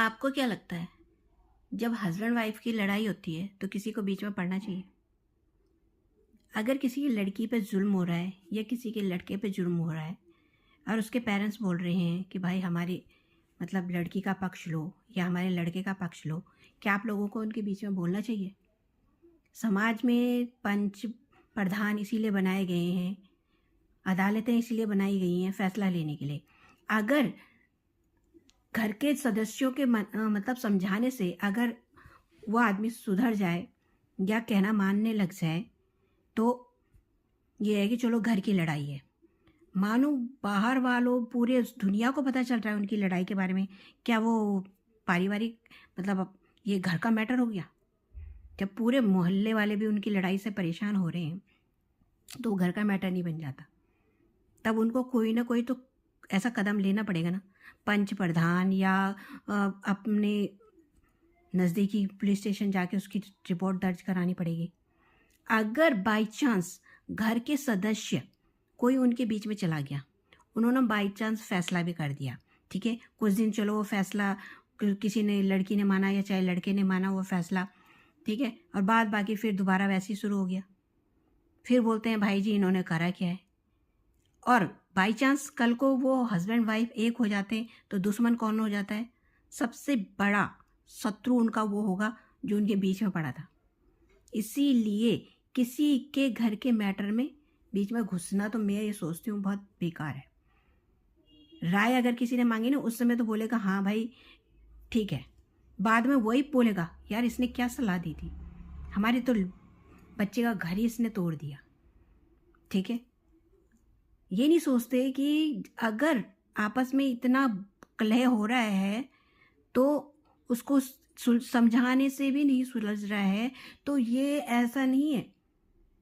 आपको क्या लगता है, जब हस्बैंड वाइफ की लड़ाई होती है तो किसी को बीच में पड़ना चाहिए? अगर किसी की लड़की पे जुल्म हो रहा है या किसी के लड़के पे जुल्म हो रहा है और उसके पेरेंट्स बोल रहे हैं कि भाई हमारी मतलब लड़की का पक्ष लो या हमारे लड़के का पक्ष लो, क्या आप लोगों को उनके बीच में बोलना चाहिए? समाज में पंच प्रधान इसीलिए बनाए गए हैं, अदालतें इसीलिए बनाई गई हैं फैसला लेने के लिए। अगर घर के सदस्यों के मतलब समझाने से अगर वो आदमी सुधर जाए या कहना मानने लग जाए, तो ये है कि चलो घर की लड़ाई है। मानो बाहर वालों पूरे उस दुनिया को पता चल रहा है उनकी लड़ाई के बारे में, क्या वो पारिवारिक मतलब अब ये घर का मैटर हो गया? जब पूरे मोहल्ले वाले भी उनकी लड़ाई से परेशान हो रहे हैं, तो वो घर का मैटर नहीं बन जाता। तब उनको कोई ना कोई तो ऐसा कदम लेना पड़ेगा ना, पंच प्रधान या अपने नज़दीकी पुलिस स्टेशन जाके उसकी रिपोर्ट दर्ज करानी पड़ेगी। अगर बाई चांस घर के सदस्य कोई उनके बीच में चला गया, उन्होंने बाई चांस फैसला भी कर दिया, ठीक है, कुछ दिन चलो वो फैसला किसी ने, लड़की ने माना या चाहे लड़के ने माना वो फैसला, ठीक है, और बाद बाकी फिर दोबारा वैसे ही शुरू हो गया। फिर बोलते हैं भाई जी इन्होंने करा क्या है। और बाई चांस कल को वो हस्बैंड वाइफ एक हो जाते हैं तो दुश्मन कौन हो जाता है? सबसे बड़ा शत्रु उनका वो होगा जो उनके बीच में पड़ा था। इसीलिए किसी के घर के मैटर में बीच में घुसना तो मैं ये सोचती हूँ बहुत बेकार है। राय अगर किसी ने मांगी ना, उस समय तो बोलेगा हाँ भाई ठीक है, बाद में वही बोलेगा यार इसने क्या सलाह दी थी, हमारे तो बच्चे का घर ही इसने तोड़ दिया, ठीक है। ये नहीं सोचते कि अगर आपस में इतना कलह हो रहा है तो उसको समझाने से भी नहीं सुलझ रहा है, तो ये ऐसा नहीं है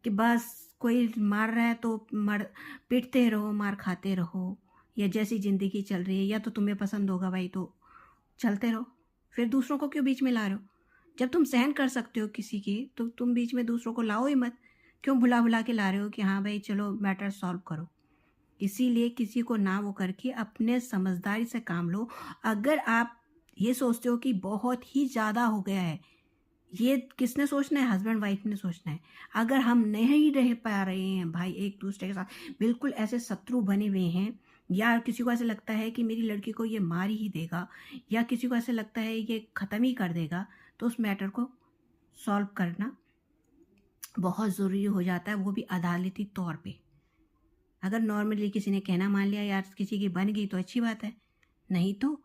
कि बस कोई मार रहा है तो पीटते रहो, मार खाते रहो, या जैसी ज़िंदगी चल रही है या तो तुम्हें पसंद होगा भाई तो चलते रहो, फिर दूसरों को क्यों बीच में ला रहे हो? जब तुम सहन कर सकते हो किसी की तो तुम बीच में दूसरों को लाओ ही मत। क्यों भुला भुला के ला रहे हो कि हाँ भाई चलो मैटर सॉल्व करो? इसीलिए किसी को ना वो करके अपने समझदारी से काम लो। अगर आप ये सोचते हो कि बहुत ही ज़्यादा हो गया है, ये किसने सोचना है? हस्बैंड वाइफ ने सोचना है। अगर हम नहीं रह पा रहे हैं भाई एक दूसरे के साथ, बिल्कुल ऐसे शत्रु बने हुए हैं, या किसी को ऐसे लगता है कि मेरी लड़की को ये मार ही देगा, या किसी को ऐसे लगता है ये ख़त्म ही कर देगा, तो उस मैटर को सॉल्व करना बहुत ज़रूरी हो जाता है, वो भी अदालती तौर पे। अगर नॉर्मली किसी ने कहना मान लिया यार किसी की बन गई तो अच्छी बात है, नहीं तो